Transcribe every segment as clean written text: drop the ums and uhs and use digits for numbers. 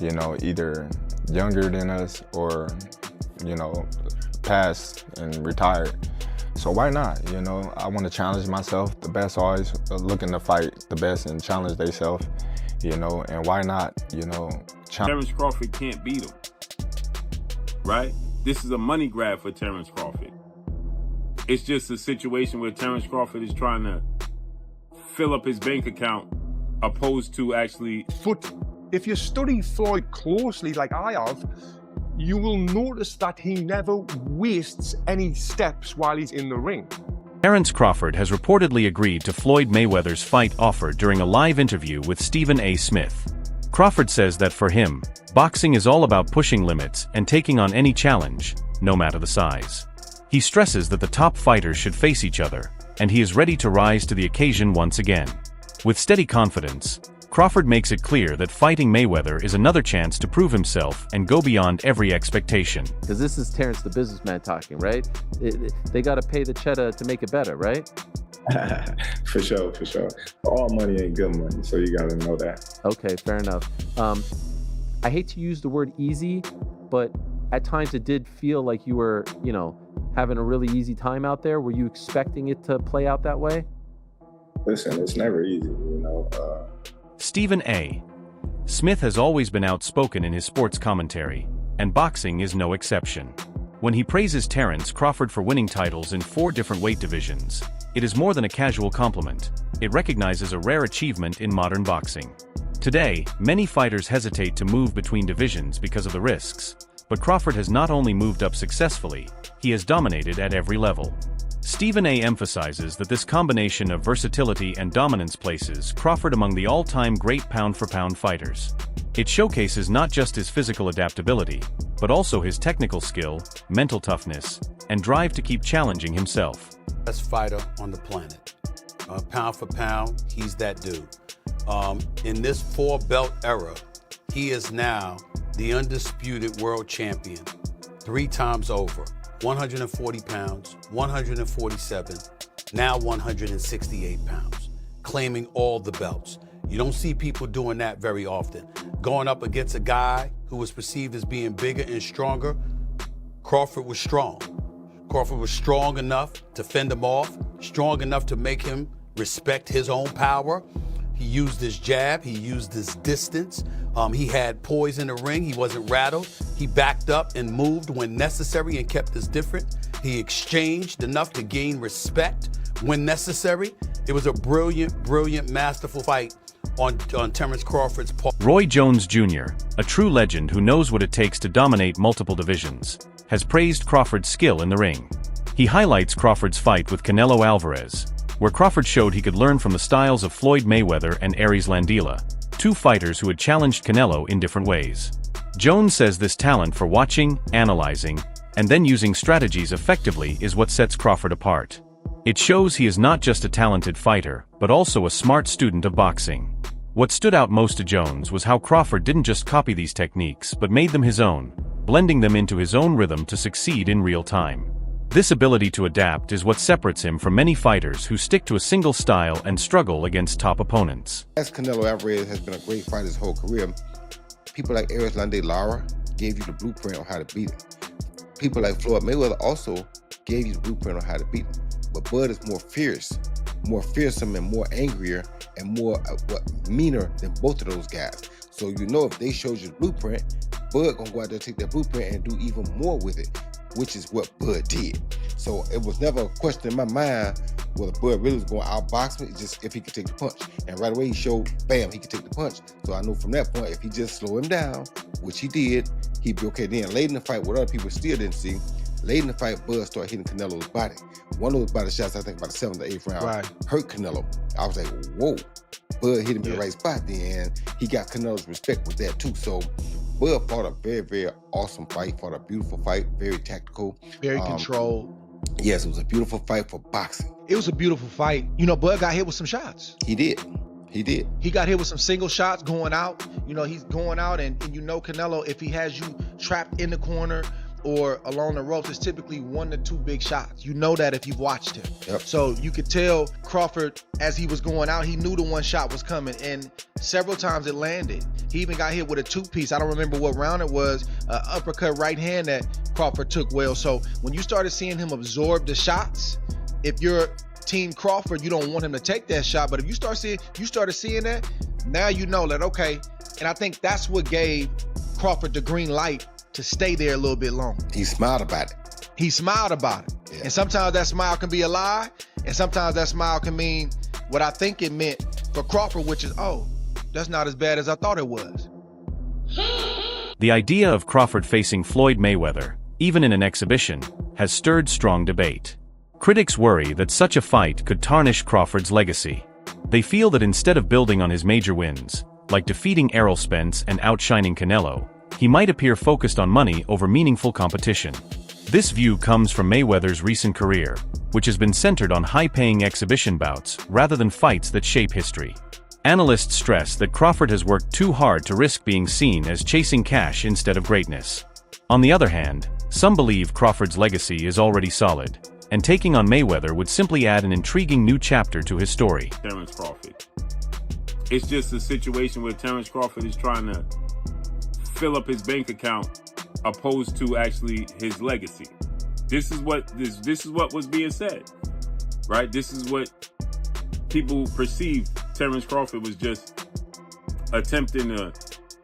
you know, either younger than us or, you know, passed and retired. So why not? You know, I want to challenge myself. The best always looking to fight the best and challenge themselves, you know, and why not, you know, Terence Crawford can't beat him, right? This is a money grab for Terence Crawford. It's just a situation where Terence Crawford is trying to fill up his bank account opposed to actually... But if you study Floyd closely, like I have, you will notice that he never wastes any steps while he's in the ring. Terence Crawford has reportedly agreed to Floyd Mayweather's fight offer during a live interview with Stephen A. Smith. Crawford says that for him, boxing is all about pushing limits and taking on any challenge, no matter the size. He stresses that the top fighters should face each other, and he is ready to rise to the occasion once again. With steady confidence, Crawford makes it clear that fighting Mayweather is another chance to prove himself and go beyond every expectation. Because this is Terence the businessman talking, right? They got to pay the cheddar to make it better, right? For sure, for sure. All money ain't good money, so you gotta know that. Okay, fair enough. I hate to use the word easy, but at times it did feel like you were, you know, having a really easy time out there. Were you expecting it to play out that way? Listen, it's never easy, you know. Stephen A. Smith has always been outspoken in his sports commentary, and boxing is no exception. When he praises Terence Crawford for winning titles in 4 different weight divisions, it is more than a casual compliment. It recognizes a rare achievement in modern boxing. Today, many fighters hesitate to move between divisions because of the risks, but Crawford has not only moved up successfully, he has dominated at every level. Stephen A. emphasizes that this combination of versatility and dominance places Crawford among the all-time great pound-for-pound fighters. It showcases not just his physical adaptability, but also his technical skill, mental toughness, and drive to keep challenging himself. Best fighter on the planet. Pound for pound, he's that dude. In this 4-belt era, he is now the undisputed world champion 3 times over. 140 pounds, 147, now 168 pounds, claiming all the belts. You don't see people doing that very often. Going up against a guy who was perceived as being bigger and stronger, Crawford was strong. Crawford was strong enough to fend him off, strong enough to make him respect his own power. He used his jab, he used his distance. He had poise in the ring, he wasn't rattled. He backed up and moved when necessary and kept us different. He exchanged enough to gain respect when necessary. It was a brilliant, brilliant, masterful fight on Terence Crawford's part. Roy Jones Jr., a true legend who knows what it takes to dominate multiple divisions, has praised Crawford's skill in the ring. He highlights Crawford's fight with Canelo Alvarez, where Crawford showed he could learn from the styles of Floyd Mayweather and Aries Landila, 2 fighters who had challenged Canelo in different ways. Jones says this talent for watching, analyzing, and then using strategies effectively is what sets Crawford apart. It shows he is not just a talented fighter, but also a smart student of boxing. What stood out most to Jones was how Crawford didn't just copy these techniques but made them his own, blending them into his own rhythm to succeed in real time. This ability to adapt is what separates him from many fighters who stick to a single style and struggle against top opponents. As Canelo Alvarez has been a great fighter his whole career, people like Aries Landila gave you the blueprint on how to beat him. People like Floyd Mayweather also gave you the blueprint on how to beat him. But Bud is more fierce, more fearsome and more angrier and more meaner than both of those guys. So you know if they showed you the blueprint, Bud gonna go out there, take that blueprint and do even more with it, which is what Bud did. So it was never a question in my mind whether Bud really was going to outbox me, just if he could take the punch. And right away he showed, bam, he could take the punch. So I know from that point, if he just slow him down, which he did, he'd be okay. Then late in the fight, what other people still didn't see, late in the fight, Bud started hitting Canelo's body. One of those body shots, I think about the 7th or 8th round, hurt Canelo. I was like, whoa. Bud hit him in the right spot then. He got Canelo's respect with that too. So Bud fought a very, very awesome fight, fought a beautiful fight, very tactical. Very controlled. Yes, it was a beautiful fight for boxing. It was a beautiful fight. You know, Bud got hit with some shots. He did. He did. He got hit with some single shots going out. You know, he's going out and you know Canelo, if he has you trapped in the corner, or along the ropes, it's typically 1 to 2 big shots. You know that if you've watched him. Yep. So you could tell Crawford, as he was going out, he knew the one shot was coming, and several times it landed. He even got hit with a 2-piece. I don't remember what round it was, uppercut right hand that Crawford took well. So when you started seeing him absorb the shots, if you're Team Crawford, you don't want him to take that shot. But if you started seeing that, now you know that, okay. And I think that's what gave Crawford the green light to stay there a little bit longer. He smiled about it. He smiled about it. Yeah. And sometimes that smile can be a lie, and sometimes that smile can mean what I think it meant for Crawford, which is, oh, that's not as bad as I thought it was. The idea of Crawford facing Floyd Mayweather, even in an exhibition, has stirred strong debate. Critics worry that such a fight could tarnish Crawford's legacy. They feel that instead of building on his major wins, like defeating Errol Spence and outshining Canelo, he might appear focused on money over meaningful competition. This view comes from Mayweather's recent career, which has been centered on high-paying exhibition bouts rather than fights that shape history. Analysts stress that Crawford has worked too hard to risk being seen as chasing cash instead of greatness. On the other hand, some believe Crawford's legacy is already solid, and taking on Mayweather would simply add an intriguing new chapter to his story. Terence Crawford. It's just a situation where Terence Crawford is trying to fill up his bank account opposed to actually his legacy. This is what was being said, right? This is what people perceived. Terence Crawford was just attempting to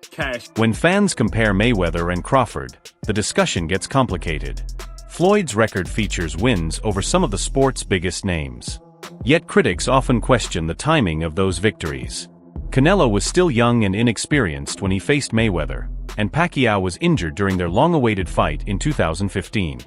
cash. When fans compare Mayweather and Crawford, the discussion gets complicated. Floyd's record features wins over some of the sport's biggest names. Yet critics often question the timing of those victories. Canelo was still young and inexperienced when he faced Mayweather, and Pacquiao was injured during their long-awaited fight in 2015.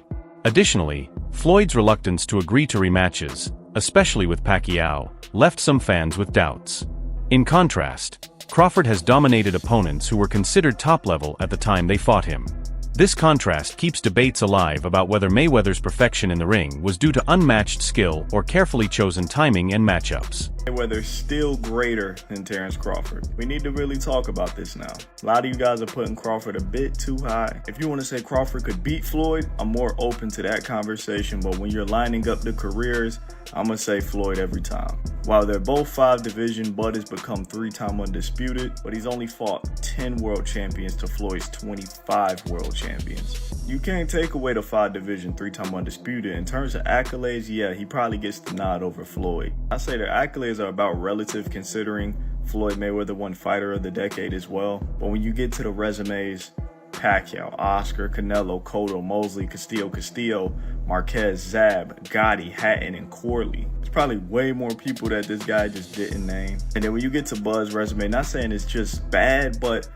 Additionally, Floyd's reluctance to agree to rematches, especially with Pacquiao, left some fans with doubts. In contrast, Crawford has dominated opponents who were considered top-level at the time they fought him. This contrast keeps debates alive about whether Mayweather's perfection in the ring was due to unmatched skill or carefully chosen timing and matchups. Mayweather's still greater than Terence Crawford. We need to really talk about this now. A lot of you guys are putting Crawford a bit too high. If you want to say Crawford could beat Floyd, I'm more open to that conversation, but when you're lining up the careers, I'm going to say Floyd every time. While they're both 5 division, Bud has become 3-time undisputed, but he's only fought 10 world champions to Floyd's 25 world champions. You can't take away the 5 division, 3-time undisputed. In terms of accolades, yeah, he probably gets the nod over Floyd. I say their accolades are about relative, considering Floyd Mayweather won Fighter of the Decade as well. But when you get to the resumes, Pacquiao, Oscar, Canelo, Cotto, Mosley, Castillo, Marquez, Zab, Gotti, Hatton, and Corley. There's probably way more people that this guy just didn't name. And then when you get to Bud's resume, not saying it's just bad, but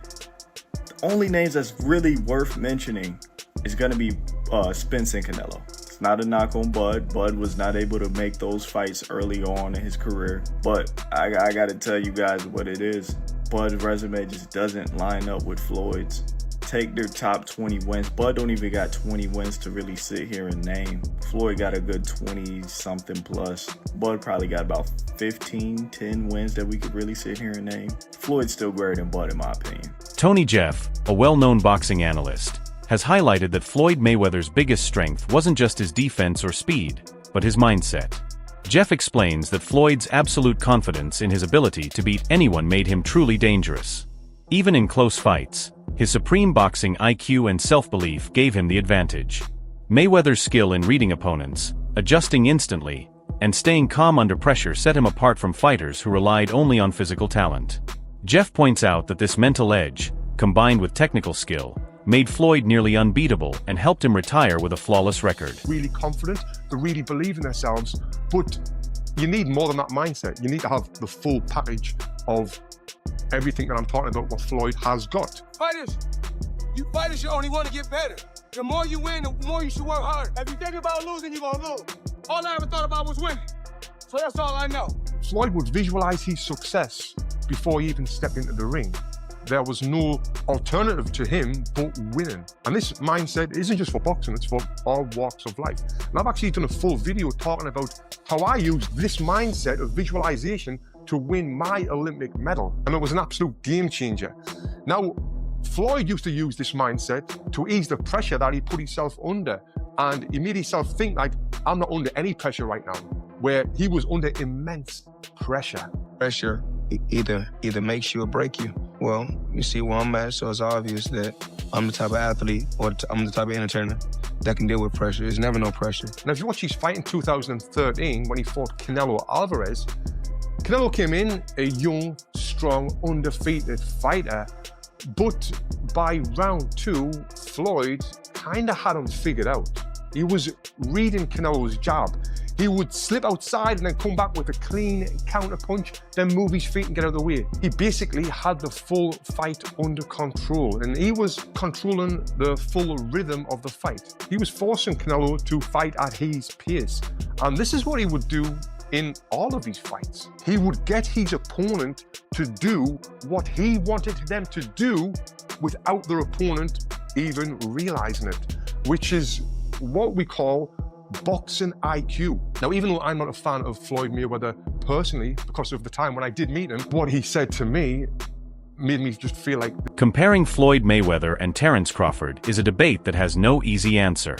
the only names that's really worth mentioning is going to be Spence and Canelo. It's not a knock on Bud. Bud was not able to make those fights early on in his career. But I got to tell you guys what it is. Bud's resume just doesn't line up with Floyd's. Take their top 20 wins. Bud don't even got 20 wins to really sit here and name. Floyd got a good 20-something plus. Bud probably got about 10 wins that we could really sit here and name. Floyd's still greater than Bud in my opinion. Tony Jeff, a well-known boxing analyst, has highlighted that Floyd Mayweather's biggest strength wasn't just his defense or speed, but his mindset. Jeff explains that Floyd's absolute confidence in his ability to beat anyone made him truly dangerous. Even in close fights, his supreme boxing IQ and self-belief gave him the advantage. Mayweather's skill in reading opponents, adjusting instantly, and staying calm under pressure set him apart from fighters who relied only on physical talent. Jeff points out that this mental edge, combined with technical skill, made Floyd nearly unbeatable and helped him retire with a flawless record. Really confident, they really believe in themselves, but you need more than that mindset. You need to have the full package of everything that I'm talking about, what Floyd has got. Fighters, you only want to get better. The more you win, the more you should work harder. If you think about losing, you're going to lose. All I ever thought about was winning. So that's all I know. Floyd would visualize his success before he even stepped into the ring. There was no alternative to him but winning. And this mindset isn't just for boxing, it's for all walks of life. And I've actually done a full video talking about how I used this mindset of visualization to win my Olympic medal. And it was an absolute game changer. Now, Floyd used to use this mindset to ease the pressure that he put himself under. And he made himself think like, I'm not under any pressure right now, where he was under immense pressure. Pressure either makes you or break you. Well, you see where I'm at, so it's obvious that I'm the type of athlete or I'm the type of entertainer that can deal with pressure. There's never no pressure. Now, if you watch his fight in 2013, when he fought Canelo Alvarez, Canelo came in a young, strong, undefeated fighter, but by round 2, Floyd kind of had him figured out. He was reading Canelo's jab. He would slip outside and then come back with a clean counter punch, then move his feet and get out of the way. He basically had the full fight under control, and he was controlling the full rhythm of the fight. He was forcing Canelo to fight at his pace, and this is what he would do in all of his fights. He would get his opponent to do what he wanted them to do without their opponent even realizing it, which is what we call boxing IQ. Now, even though I'm not a fan of Floyd Mayweather personally, because of the time when I did meet him, what he said to me made me just feel like... Comparing Floyd Mayweather and Terence Crawford is a debate that has no easy answer.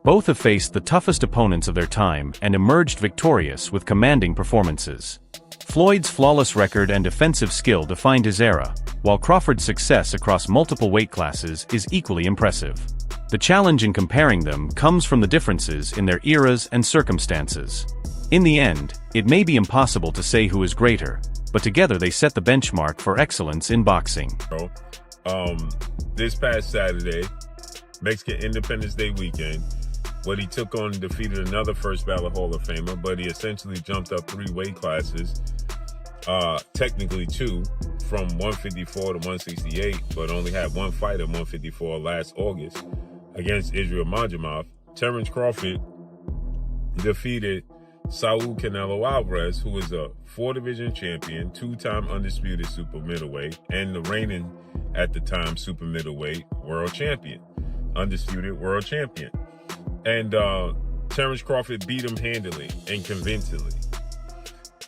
Both have faced the toughest opponents of their time and emerged victorious with commanding performances. Floyd's flawless record and defensive skill defined his era, while Crawford's success across multiple weight classes is equally impressive. The challenge in comparing them comes from the differences in their eras and circumstances. In the end, it may be impossible to say who is greater, but together they set the benchmark for excellence in boxing. This past Saturday, Mexican Independence Day weekend, what he took on defeated another first ballot Hall of Famer, but he essentially jumped up 3 weight classes, technically 2, from 154 to 168, but only had 1 fight at 154 last August against Israel Majamov. Terence Crawford defeated Saul Canelo Alvarez, who is a 4-division champion, 2-time undisputed super middleweight, and the reigning, at the time, super middleweight world champion, undisputed world champion. And Terence Crawford beat him handily and convincingly.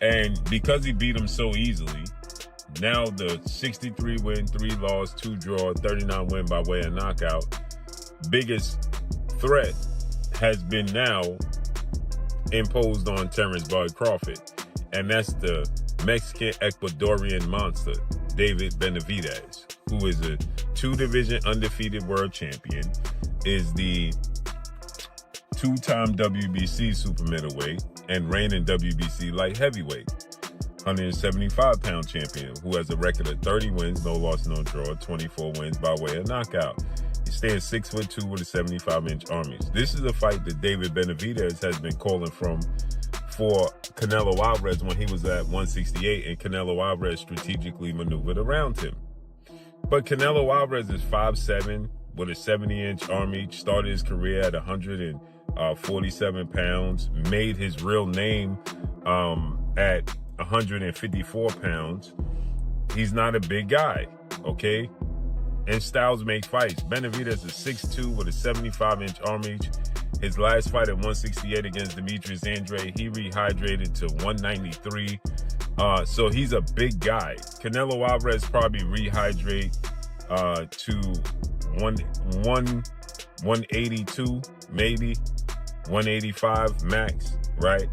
And because he beat him so easily, now the 63 win, 3 loss, 2 draw, 39 win by way of knockout, biggest threat has been now imposed on Terence Bud Crawford. And that's the Mexican Ecuadorian monster, David Benavidez, who is a 2-division undefeated world champion, is the 2-time WBC super middleweight and reigning WBC light heavyweight, 175-pound champion, who has a record of 30 wins, no loss, no draw, 24 wins by way of knockout. He stands 6'2" with a 75-inch arm. This is a fight that David Benavidez has been calling for Canelo Alvarez when he was at 168, and Canelo Alvarez strategically maneuvered around him. But Canelo Alvarez is 5'7", with a 70-inch arm reach, started his career at 147 pounds, made his real name at 154 pounds. He's not a big guy, okay? And styles make fights. Benavidez is 6'2" with a 75-inch arm reach. His last fight at 168 against Demetrius Andrade, he rehydrated to 193. So he's a big guy. Canelo Alvarez probably rehydrate to 182, maybe 185 max, right?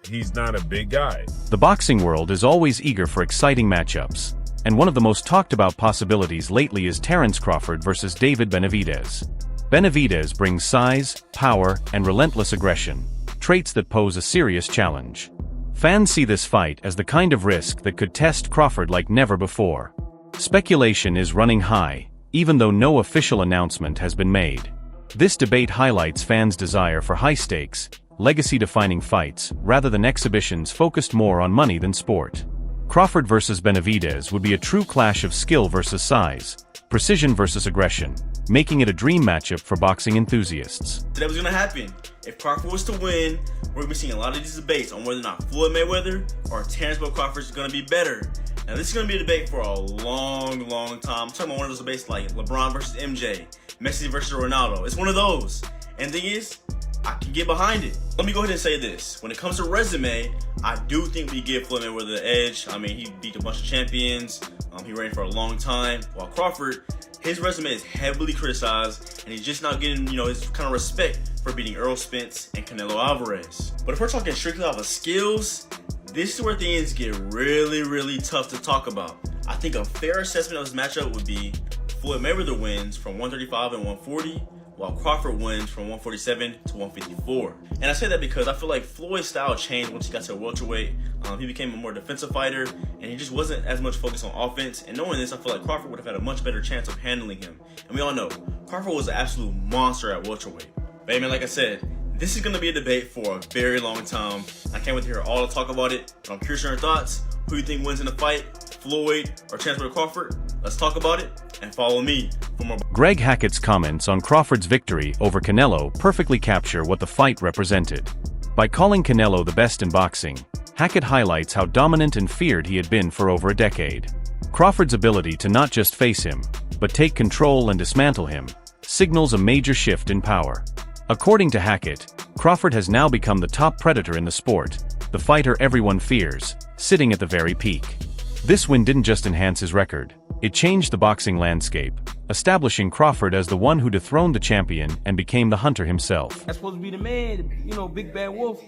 He's not a big guy. The boxing world is always eager for exciting matchups, and one of the most talked about possibilities lately is Terence Crawford versus David Benavidez. Benavidez brings size, power, and relentless aggression, traits that pose a serious challenge. Fans see this fight as the kind of risk that could test Crawford like never before. Speculation is running high, even though no official announcement has been made. This debate highlights fans' desire for high-stakes, legacy-defining fights rather than exhibitions focused more on money than sport. Crawford versus Benavidez would be a true clash of skill versus size, precision versus aggression, making it a dream matchup for boxing enthusiasts. That was going to happen. If Crawford was to win, we're going to be seeing a lot of these debates on whether or not Floyd Mayweather or Terence Crawford is going to be better. Now, this is going to be a debate for a long, long time. I'm talking about one of those debates like LeBron versus MJ, Messi versus Ronaldo. It's one of those. And the thing is, I can get behind it. Let me go ahead and say this. When it comes to resume, I do think we give Floyd Mayweather the edge. I mean, he beat a bunch of champions. He reigned for a long time. While Crawford, his resume is heavily criticized, and he's just not getting, his kind of respect for beating Errol Spence and Canelo Alvarez. But if we're talking strictly off of skills, this is where things get really, really tough to talk about. I think a fair assessment of this matchup would be Floyd Mayweather wins from 135 and 140, while Crawford wins from 147 to 154. And I say that because I feel like Floyd's style changed once he got to welterweight. He became a more defensive fighter, and he just wasn't as much focused on offense. And knowing this, I feel like Crawford would have had a much better chance of handling him. And we all know, Crawford was an absolute monster at welterweight. But man, like I said, this is going to be a debate for a very long time. I can't wait to hear all the talk about it, but I'm curious on your thoughts. Who do you think wins in the fight, Floyd or Terence Crawford? Let's talk about it, and follow me for more. Greg Hackett's comments on Crawford's victory over Canelo perfectly capture what the fight represented. By calling Canelo the best in boxing, Hackett highlights how dominant and feared he had been for over a decade. Crawford's ability to not just face him, but take control and dismantle him, signals a major shift in power. According to Hackett, Crawford has now become the top predator in the sport, the fighter everyone fears, sitting at the very peak. This win didn't just enhance his record, it changed the boxing landscape, establishing Crawford as the one who dethroned the champion and became the hunter himself. That's supposed to be the man, big bad wolf.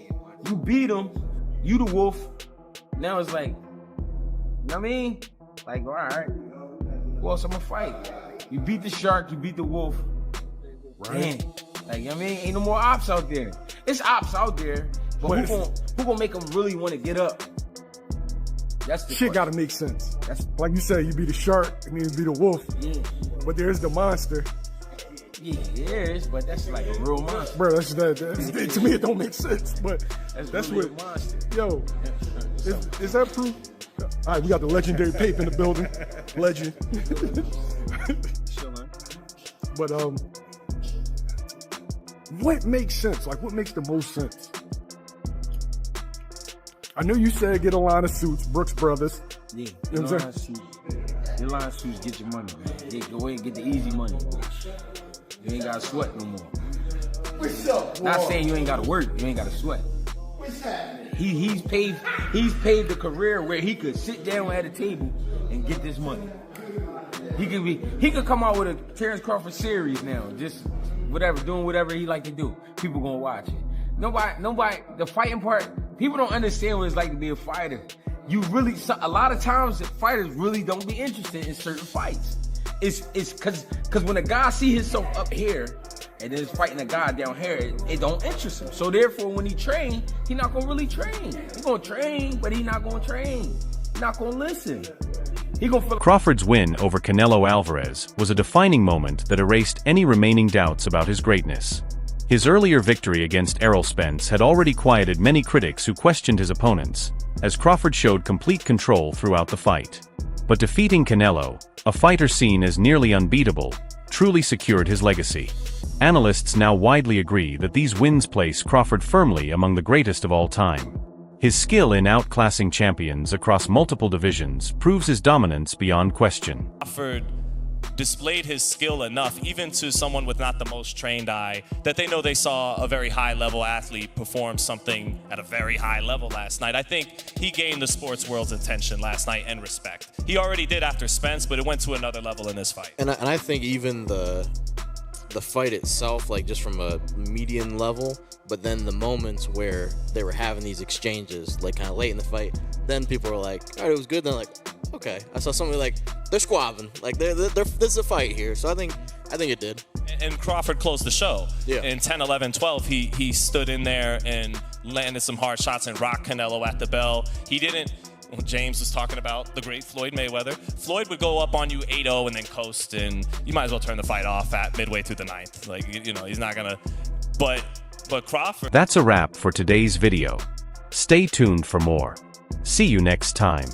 You beat him, you the wolf. Now it's like, all right, who else I'm gonna fight? You beat the shark, you beat the wolf. Right. Damn. Ain't no more ops out there. It's ops out there, but who gonna make them really want to get up? That's the shit gotta make sense. That's like you said, you be the shark and then you be the wolf. Yeah. But there's the monster. Yeah, there is, but that's like a real monster. Bro, that's to me it don't make sense. But that's really what a monster. Yo, is that proof? All right, we got the legendary Pape in the building. Legend. But what makes sense? Like what makes the most sense? I know you said get a line of suits, Brooks Brothers. Yeah, get a line of suits. Get a line of suits, get your money, man. Go ahead and get the easy money. You ain't gotta sweat no more. What's up, Not saying you ain't gotta work, you ain't gotta sweat. What's happening? He's paved a career where he could sit down at a table and get this money. He could come out with a Terence Crawford series now, just doing whatever he like to do. People gonna watch it. Nobody, the fighting part, people don't understand what it's like to be a fighter. A lot of times fighters really don't be interested in certain fights. It's cause when a guy see himself up here and then is fighting a guy down here, it don't interest him. So therefore when he train, he not gonna really train. He gonna train, but he not gonna train. He not gonna listen. Crawford's win over Canelo Alvarez was a defining moment that erased any remaining doubts about his greatness. His earlier victory against Errol Spence had already quieted many critics who questioned his opponents, as Crawford showed complete control throughout the fight. But defeating Canelo, a fighter seen as nearly unbeatable, truly secured his legacy. Analysts now widely agree that these wins place Crawford firmly among the greatest of all time. His skill in outclassing champions across multiple divisions proves his dominance beyond question. Crawford displayed his skill enough, even to someone with not the most trained eye, that they know they saw a very high-level athlete perform something at a very high level last night. I think he gained the sports world's attention last night and respect. He already did after Spence, but it went to another level in this fight. And I think even the fight itself, like just from a median level, but then the moments where they were having these exchanges, like kind of late in the fight, then people were like, all right, it was good. Then like, okay, I saw somebody like they're squabbing, like there's a fight here. So I think it did. And Crawford closed the show. Yeah. In 10, 11, 12, he stood in there and landed some hard shots and rocked Canelo at the bell. He didn't. James was talking about the great Floyd Mayweather. Floyd would go up on you 8-0 and then coast, and you might as well turn the fight off at midway through the ninth. Like, he's not gonna. But Crawford. That's a wrap for today's video. Stay tuned for more. See you next time.